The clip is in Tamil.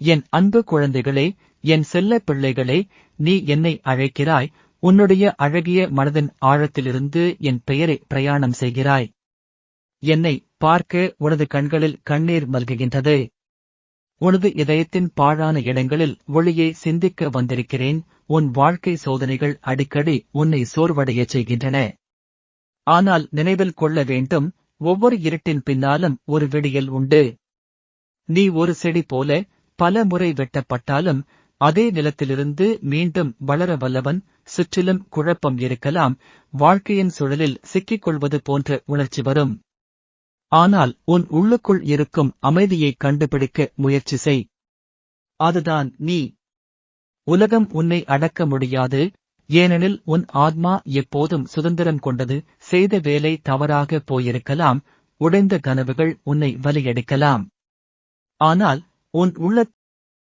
என் அன்பு குழந்தைகளே, என் செல்ல பிள்ளைகளே, நீ என்னை அழைக்கிறாய், உன்னுடைய அழகிய மனதின் ஆழத்திலிருந்து என் பெயரை பிரயாணம் செய்கிறாய். என்னை பார்க்க உனது கண்களில் கண்ணீர் மல்குகின்றது. உனது இதயத்தின் பாழான இடங்களில் ஒளியை சிந்திக்க வந்திருக்கிறேன். உன் வாழ்க்கை சோதனைகள் அடிக்கடி உன்னை சோர்வடையச் செய்கின்றன. ஆனால் நினைவில் கொள்ள வேண்டும், ஒவ்வொரு இருட்டின் பின்னாலும் ஒரு விடியல் உண்டு. நீ ஒரு செடி போல பல முறை வெட்டப்பட்டாலும் அதே நிலத்திலிருந்து மீண்டும் வளர வல்லவன். சுற்றிலும் குழப்பம் இருக்கலாம், வாழ்க்கையின் சுழலில் சிக்கிக் கொள்வது போன்ற உணர்ச்சி வரும். ஆனால் உன் உள்ளுக்குள் இருக்கும் அமைதியைக் கண்டுபிடிக்க முயற்சி செய். அதுதான் நீ. உலகம் உன்னை அடக்க முடியாது, ஏனெனில் உன் ஆத்மா எப்போதும் சுதந்திரம் கொண்டது. செய்த வேலை தவறாக போயிருக்கலாம், உடைந்த கனவுகள் உன்னை வலியடிக்கலாம். ஆனால் உன் உள்ளத்தில்